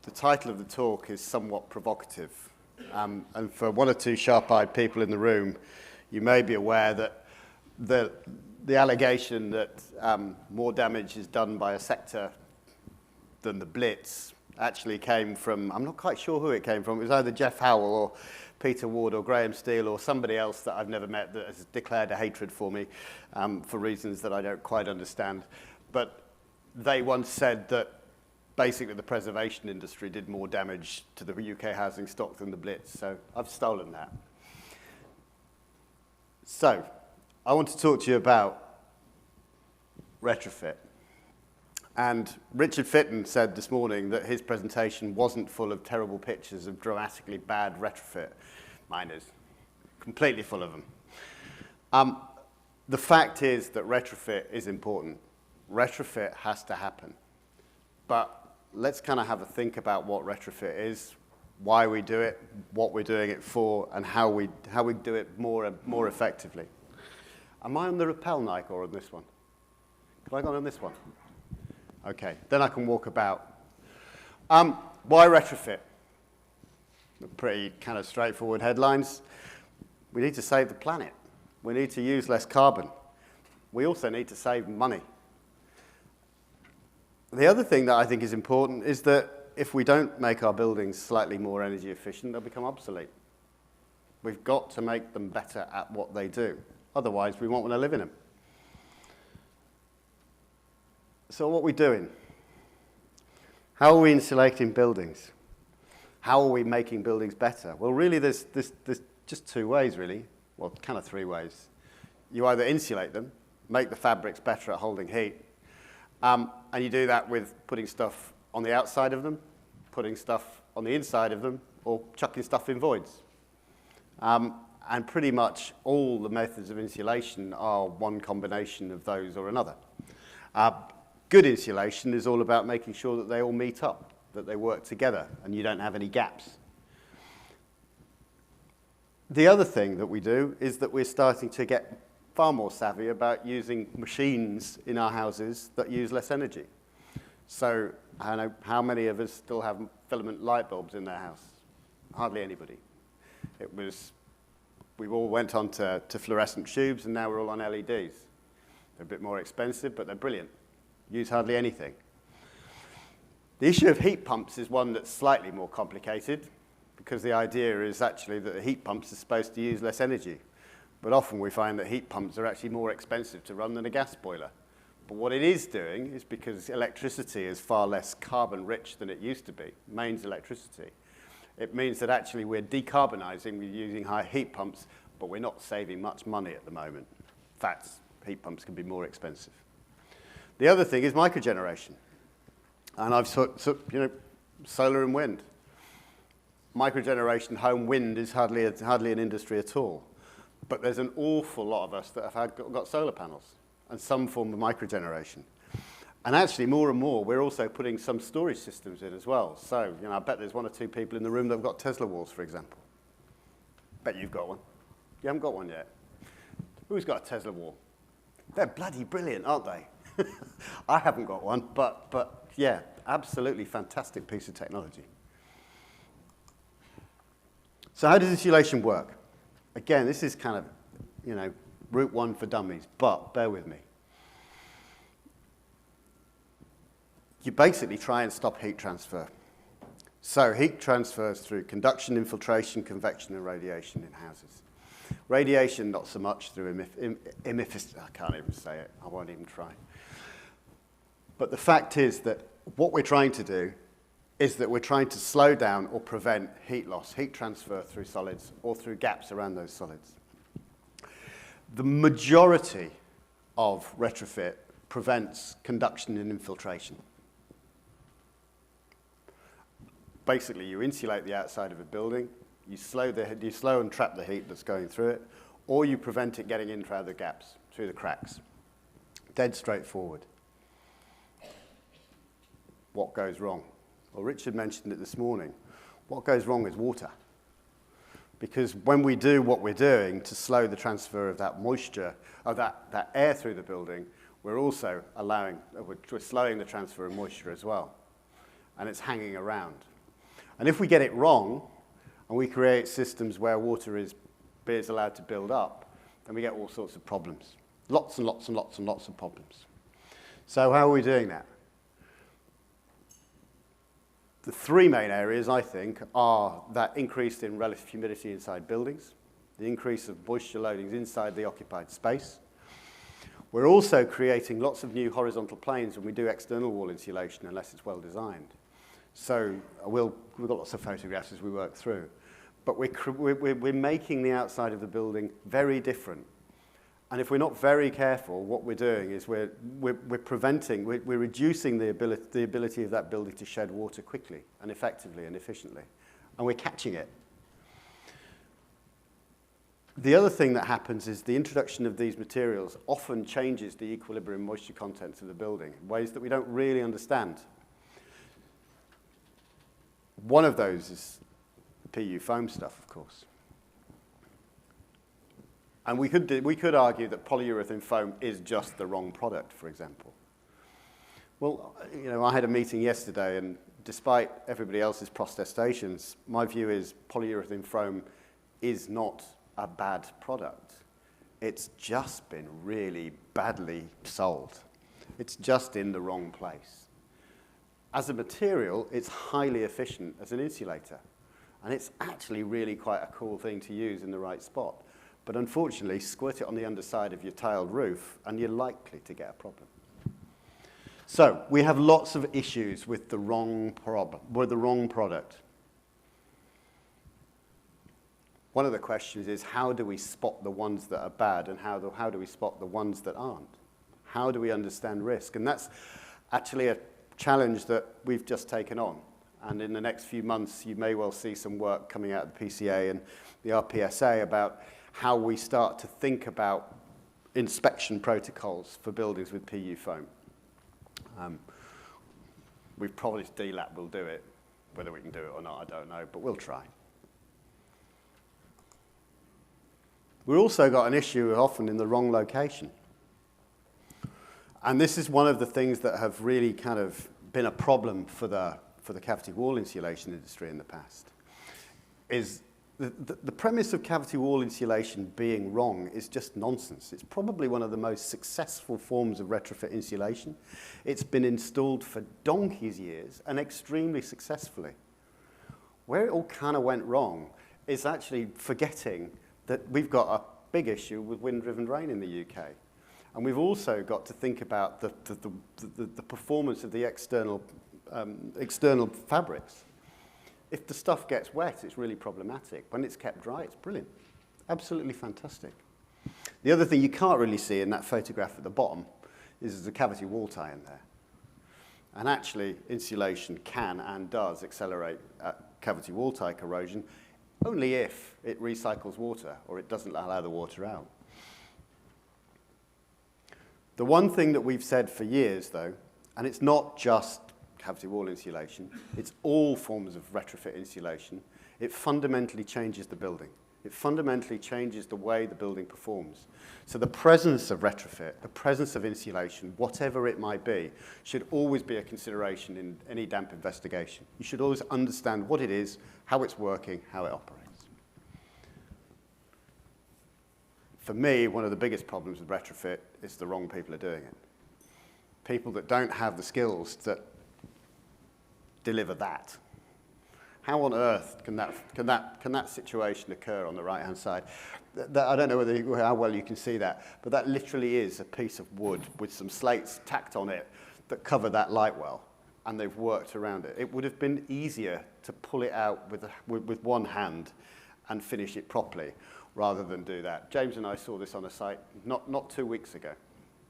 The title of the talk is somewhat provocative. And for one or two sharp-eyed people in the room, you may be aware that the allegation that more damage is done by a sector than the blitz actually came from, I'm not quite sure who it came from. It was either Jeff Howell or Peter Ward or Graham Steele or somebody else that I've never met that has declared a hatred for me for reasons that I don't quite understand. But they once said that basically the preservation industry did more damage to the UK housing stock than the blitz. So I've stolen that. So I want to talk to you about retrofit. And Richard Fitton said this morning that his presentation wasn't full of terrible pictures of dramatically bad retrofit. Mine is completely full of them. The fact is that retrofit is important. Retrofit has to happen. But let's kind of have a think about what retrofit is, why we do it, what we're doing it for, and how we do it more effectively. Am I on the rappel mic or on this one? Can I go on this one? Okay, then I can walk about. Why retrofit? Pretty kind of straightforward headlines. We need to save the planet. We need to use less carbon. We also need to save money. The other thing that I think is important is that if we don't make our buildings slightly more energy efficient, they'll become obsolete. We've got to make them better at what they do. Otherwise, we won't want to live in them. So what are we doing? How are we insulating buildings? How are we making buildings better? Well, really, there's just two ways, really. Well, kind of three ways. You either insulate them, make the fabrics better at holding heat, and you do that with putting stuff on the outside of them, putting stuff on the inside of them, or chucking stuff in voids. And pretty much all the methods of insulation are one combination of those or another. Good insulation is all about making sure that they all meet up, that they work together, and you don't have any gaps. The other thing that we do is that we're starting to get far more savvy about using machines in our houses that use less energy. So I don't know how many of us still have filament light bulbs in their house? Hardly anybody. We all went on to fluorescent tubes, and now we're all on LEDs. They're a bit more expensive, but they're brilliant. Use hardly anything. The issue of heat pumps is one that's slightly more complicated, because the idea is actually that the heat pumps are supposed to use less energy. But often we find that heat pumps are actually more expensive to run than a gas boiler. But what it is doing is, because electricity is far less carbon rich than it used to be, mains electricity, it means that actually we're decarbonising with using high heat pumps, but we're not saving much money at the moment. In fact, heat pumps can be more expensive. The other thing is microgeneration. And I've solar and wind. Microgeneration home wind is hardly an industry at all. But there's an awful lot of us that have got solar panels and some form of microgeneration. And actually, more and more, we're also putting some storage systems in as well. So, I bet there's one or two people in the room that have got Tesla walls, for example. Bet you've got one. You haven't got one yet. Who's got a Tesla wall? They're bloody brilliant, aren't they? I haven't got one, but yeah, absolutely fantastic piece of technology. So how does insulation work? Again, this is kind of, route one for dummies, but bear with me. You basically try and stop heat transfer. So heat transfers through conduction, infiltration, convection, and radiation in houses. Radiation, not so much through I can't even say it. I won't even try. But the fact is that what we're trying to do is that we're trying to slow down or prevent heat loss, heat transfer through solids or through gaps around those solids. The majority of retrofit prevents conduction and infiltration. Basically, you insulate the outside of a building, you slow and trap the heat that's going through it, or you prevent it getting in through the gaps, through the cracks. Dead straightforward. What goes wrong? Well, Richard mentioned it this morning. What goes wrong is water. Because when we do what we're doing to slow the transfer of that moisture, of that air through the building, we're also slowing the transfer of moisture as well. And it's hanging around. And if we get it wrong, and we create systems where water is allowed to build up, then we get all sorts of problems. Lots and lots and lots and lots of problems. So how are we doing that? The three main areas, I think, are that increase in relative humidity inside buildings, the increase of moisture loadings inside the occupied space. We're also creating lots of new horizontal planes when we do external wall insulation, unless it's well designed. So we've got lots of photographs as we work through. But we're making the outside of the building very different. And if we're not very careful, what we're doing is we're reducing the ability of that building to shed water quickly and effectively and efficiently. And we're catching it. The other thing that happens is the introduction of these materials often changes the equilibrium moisture contents of the building in ways that we don't really understand. One of those is the PU foam stuff, of course. And we could argue that polyurethane foam is just the wrong product, for example. Well, I had a meeting yesterday, and despite everybody else's protestations, my view is polyurethane foam is not a bad product. It's just been really badly sold. It's just in the wrong place. As a material, it's highly efficient as an insulator. And it's actually really quite a cool thing to use in the right spot. But unfortunately, squirt it on the underside of your tiled roof, and you're likely to get a problem. So we have lots of issues with the wrong product. One of the questions is, how do we spot the ones that are bad, and how do we spot the ones that aren't? How do we understand risk? And that's actually a challenge that we've just taken on. And in the next few months, you may well see some work coming out of the PCA and the RPSA about how we start to think about inspection protocols for buildings with PU foam. We've promised DLAP will do it. Whether we can do it or not, I don't know, but we'll try. We've also got an issue often in the wrong location. And this is one of the things that have really kind of been a problem for the cavity wall insulation industry in the past, is the premise of cavity wall insulation being wrong is just nonsense. It's probably one of the most successful forms of retrofit insulation. It's been installed for donkey's years and extremely successfully. Where it all kind of went wrong is actually forgetting that we've got a big issue with wind-driven rain in the UK. And we've also got to think about the performance of the external fabrics. If the stuff gets wet, it's really problematic. When it's kept dry, it's brilliant. Absolutely fantastic. The other thing you can't really see in that photograph at the bottom is there's a cavity wall tie in there. And actually, insulation can and does accelerate cavity wall tie corrosion only if it recycles water or it doesn't allow the water out. The one thing that we've said for years, though, and it's not just cavity wall insulation, it's all forms of retrofit insulation, it fundamentally changes the building. It fundamentally changes the way the building performs. So the presence of retrofit, the presence of insulation, whatever it might be, should always be a consideration in any damp investigation. You should always understand what it is, how it's working, how it operates. For me, one of the biggest problems with retrofit is the wrong people are doing it. People that don't have the skills that deliver that. How on earth can that situation occur on the right-hand side? I don't know how well you can see that, but that literally is a piece of wood with some slates tacked on it that cover that light well, and they've worked around it. It would have been easier to pull it out with one hand and finish it properly, rather than do that. James and I saw this on a site not 2 weeks ago,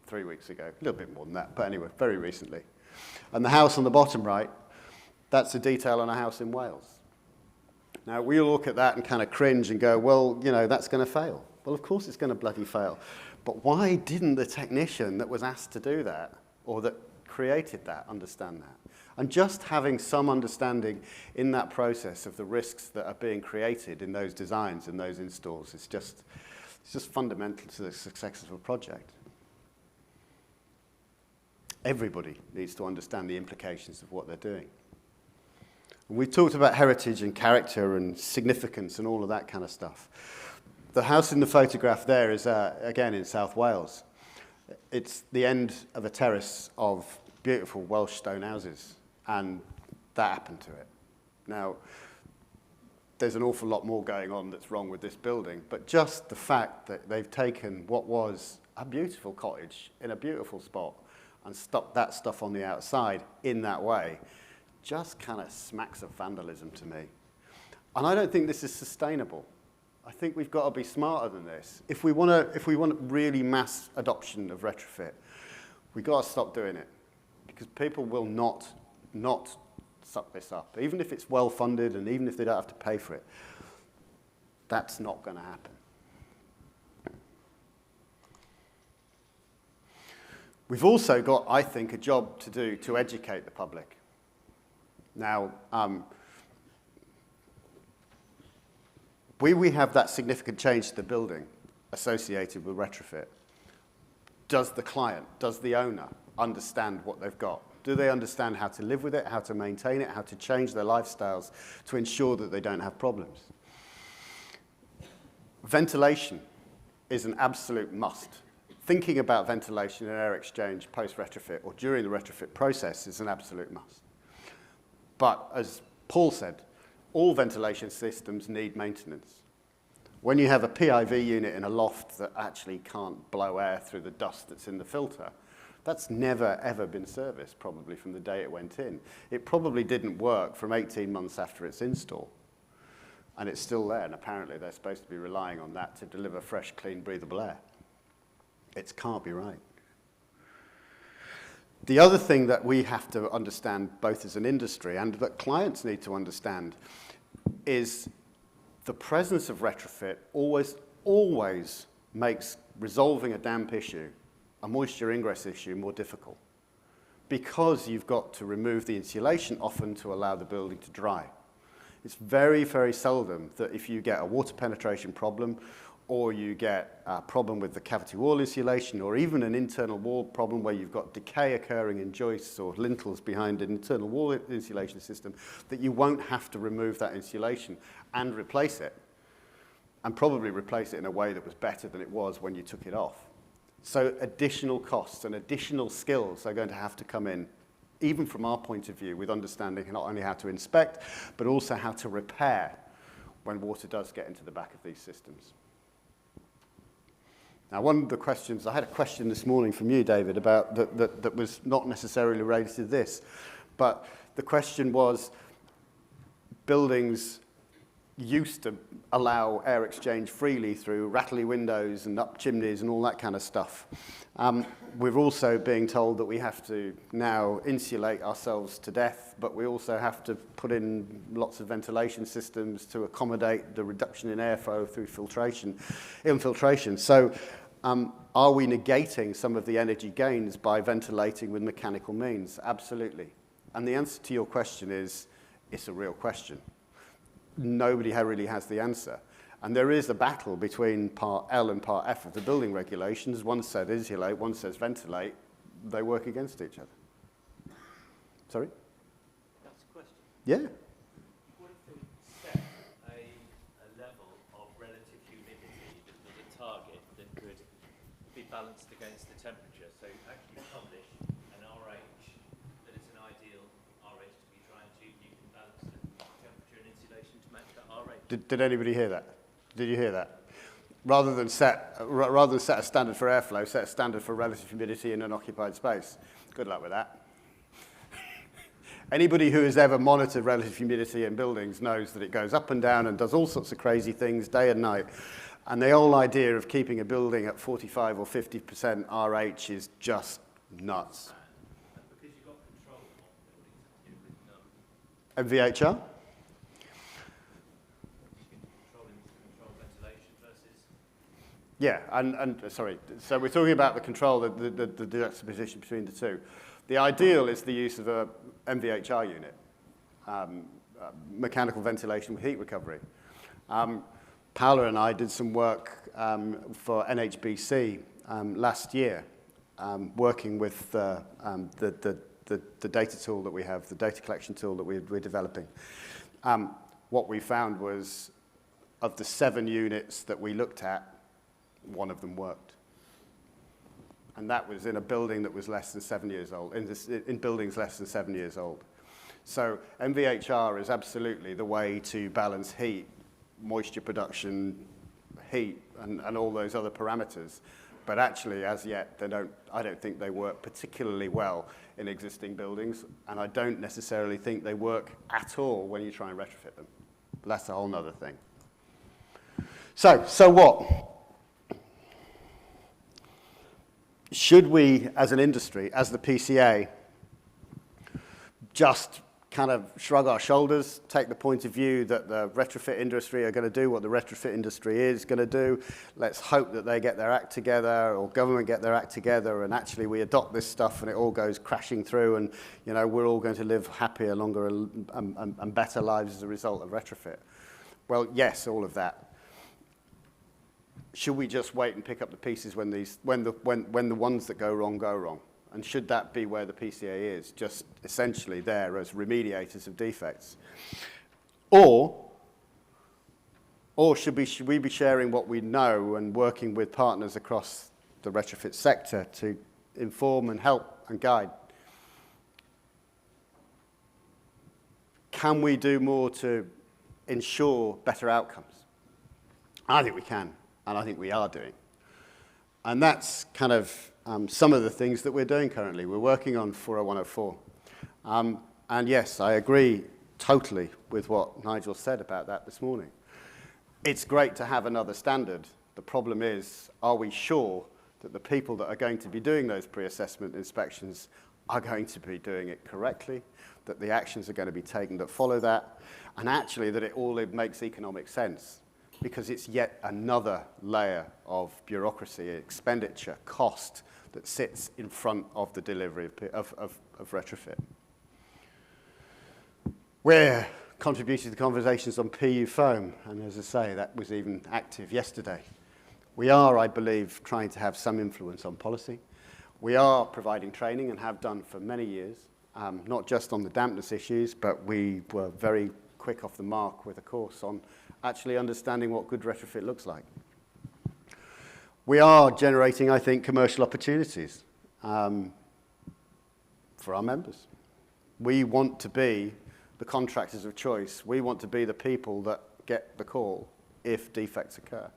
3 weeks ago, a little bit more than that, but anyway, very recently. And the house on the bottom right, that's a detail on a house in Wales. Now, we look at that and kind of cringe and go, well, that's going to fail. Well, of course it's going to bloody fail. But why didn't the technician that was asked to do that, or that created that, understand that? And just having some understanding in that process of the risks that are being created in those designs and those installs is just fundamental to the success of a project. Everybody needs to understand the implications of what they're doing. We talked about heritage and character and significance and all of that kind of stuff. The house in the photograph there is, again, in South Wales. It's the end of a terrace of beautiful Welsh stone houses, and that happened to it. Now, there's an awful lot more going on that's wrong with this building, but just the fact that they've taken what was a beautiful cottage in a beautiful spot and stuck that stuff on the outside in that way just kind of smacks of vandalism to me. And I don't think this is sustainable. I think we've got to be smarter than this. If we want really mass adoption of retrofit, we've got to stop doing it, because people will not suck this up. Even if it's well funded and even if they don't have to pay for it, that's not going to happen. We've also got, I think, a job to do to educate the public. Now, we have that significant change to the building associated with retrofit. Does the client, does the owner understand what they've got? Do they understand how to live with it, how to maintain it, how to change their lifestyles to ensure that they don't have problems? Ventilation is an absolute must. Thinking about ventilation and air exchange post-retrofit or during the retrofit process is an absolute must. But as Paul said, all ventilation systems need maintenance. When you have a PIV unit in a loft that actually can't blow air through the dust that's in the filter, that's never, ever been serviced, probably from the day it went in. It probably didn't work from 18 months after its install. And it's still there, and apparently they're supposed to be relying on that to deliver fresh, clean, breathable air. It can't be right. The other thing that we have to understand, both as an industry and that clients need to understand, is the presence of retrofit always makes resolving a damp issue, a moisture ingress issue, more difficult, because you've got to remove the insulation often to allow the building to dry. It's very, very seldom that if you get a water penetration problem, or you get a problem with the cavity wall insulation, or even an internal wall problem where you've got decay occurring in joists or lintels behind an internal wall insulation system, that you won't have to remove that insulation and replace it, and probably replace it in a way that was better than it was when you took it off. So additional costs and additional skills are going to have to come in, even from our point of view, with understanding not only how to inspect, but also how to repair when water does get into the back of these systems. Now, one of the questions, I had a question this morning from you, David, about that was not necessarily related to this, but the question was, buildings used to allow air exchange freely through rattly windows and up chimneys and all that kind of stuff. We're also being told that we have to now insulate ourselves to death, but we also have to put in lots of ventilation systems to accommodate the reduction in airflow through infiltration. So are we negating some of the energy gains by ventilating with mechanical means? Absolutely. And the answer to your question is, it's a real question. Nobody really has the answer. And there is a battle between part L and part F of the building regulations. One says insulate, one says ventilate. They work against each other. Sorry? That's a question. Yeah. What if we set a level of relative humidity that was a target that could be balanced against the temperature? So actually publish an RH that is an ideal RH to be trying to, you can balance the temperature and insulation to match that RH. Did anybody hear that? Did you hear that? Rather than set a standard for airflow, set a standard for relative humidity in an occupied space. Good luck with that. Anybody who has ever monitored relative humidity in buildings knows that it goes up and down and does all sorts of crazy things day and night. And the whole idea of keeping a building at 45 or 50% RH is just nuts. Because you've got control of buildings with VHR? Yeah, and sorry, so we're talking about the control, the juxtaposition between the two. The ideal is the use of a MVHR unit, mechanical ventilation with heat recovery. Paola and I did some work for NHBC last year, working with the the data tool that we have, the data collection tool that we're developing. What we found was, of the 7 units that we looked at, 1 of them worked. And that was in a building that was less than 7 years old, in buildings less than 7 years old. So MVHR is absolutely the way to balance heat, moisture production, heat, and all those other parameters. But actually, as yet, I don't think they work particularly well in existing buildings, and I don't necessarily think they work at all when you try and retrofit them. But that's a whole nother thing. So what? Should we, as an industry, as the PCA, just kind of shrug our shoulders, take the point of view that the retrofit industry are going to do what the retrofit industry is going to do? Let's hope that they get their act together, or government get their act together, and actually we adopt this stuff and it all goes crashing through, and we're all going to live happier, longer, and better lives as a result of retrofit. Well, yes, all of that. Should we just wait and pick up the pieces when the ones that go wrong go wrong? And should that be where the PCA is, just essentially there as remediators of defects? Or should we be sharing what we know and working with partners across the retrofit sector to inform and help and guide? Can we do more to ensure better outcomes? I think we can, and I think we are doing. And that's kind of some of the things that we're doing currently. We're working on 40104. And yes, I agree totally with what Nigel said about that this morning. It's great to have another standard. The problem is, are we sure that the people that are going to be doing those pre-assessment inspections are going to be doing it correctly, that the actions are going to be taken that follow that, and actually that it makes economic sense? Because it's yet another layer of bureaucracy, expenditure, cost that sits in front of the delivery of retrofit. We're contributing to the conversations on PU foam, and as I say, that was even active yesterday. We are, I believe, trying to have some influence on policy. We are providing training and have done for many years, not just on the dampness issues, but we were very quick off the mark with a course on actually understanding what good retrofit looks like. We are generating, I think, commercial opportunities for our members. We want to be the contractors of choice. We want to be the people that get the call if defects occur.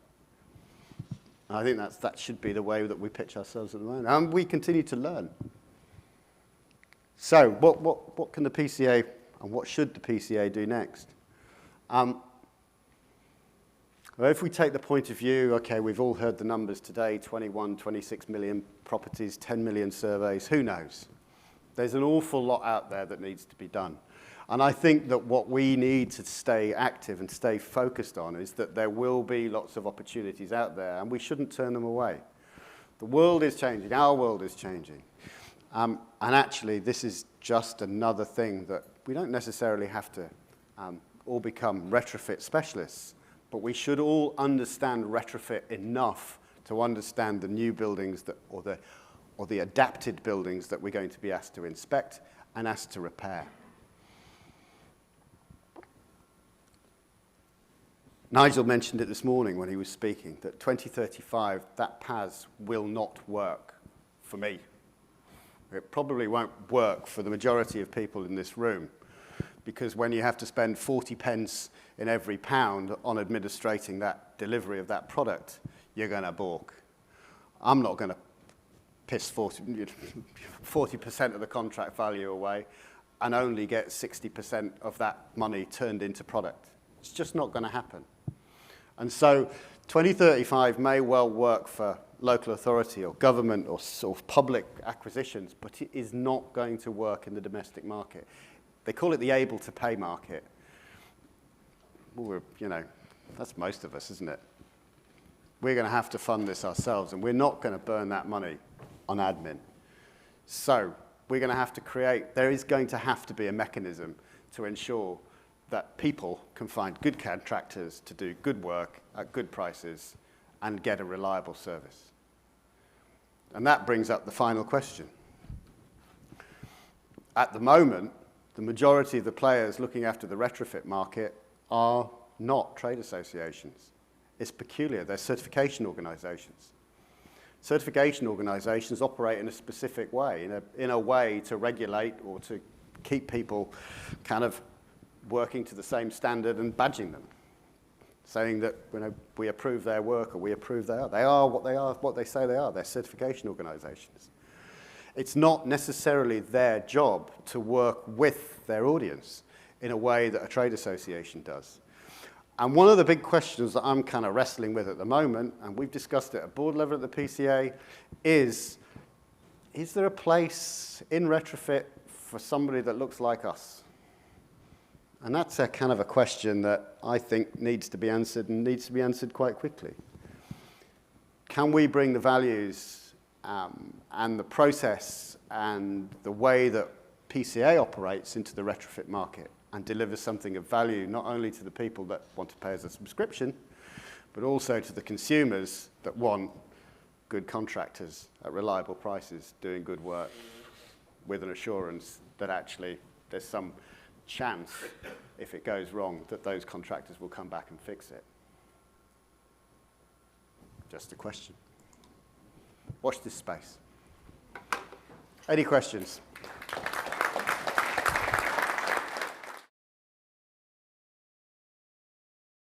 And I think that should be the way that we pitch ourselves at the moment. And we continue to learn. So what can the PCA and what should the PCA do next? Well, if we take the point of view, okay, we've all heard the numbers today, 21, 26 million properties, 10 million surveys, who knows? There's an awful lot out there that needs to be done. And I think that what we need to stay active and stay focused on is that there will be lots of opportunities out there, and we shouldn't turn them away. The world is changing, our world is changing. And actually, this is just another thing that we don't necessarily have to all become retrofit specialists. But we should all understand retrofit enough to understand the new buildings or the adapted buildings that we're going to be asked to inspect and asked to repair. Nigel mentioned it this morning when he was speaking, that 2035, that PAS will not work for me. It probably won't work for the majority of people in this room, because when you have to spend 40 pence in every pound on administrating that delivery of that product, you're going to balk. I'm not going to piss 40% of the contract value away and only get 60% of that money turned into product. It's just not going to happen. And so 2035 may well work for local authority or government or sort of public acquisitions, but it is not going to work in the domestic market. They call it the able-to-pay market. Well, that's most of us, isn't it? We're going to have to fund this ourselves, and we're not going to burn that money on admin. So we're going to have to there is going to have to be a mechanism to ensure that people can find good contractors to do good work at good prices and get a reliable service. And that brings up the final question. at the moment, the majority of the players looking after the retrofit market are not trade associations. It's peculiar. They're certification organizations. Certification organizations operate in a specific way, in a way to regulate or to keep people kind of working to the same standard and badging them, saying that we approve their work or we approve they are. They are, what they say they are. They're certification organizations. It's not necessarily their job to work with their audience in a way that a trade association does. And one of the big questions that I'm kind of wrestling with at the moment, and we've discussed it at board level at the PCA, is there a place in retrofit for somebody that looks like us? And that's a kind of a question that I think needs to be answered and needs to be answered quite quickly. Can we bring the values and the process and the way that PCA operates into the retrofit market and deliver something of value not only to the people that want to pay us a subscription, but also to the consumers that want good contractors at reliable prices doing good work with an assurance that actually there's some chance, if it goes wrong, that those contractors will come back and fix it. Just a question. Watch this space. Any questions?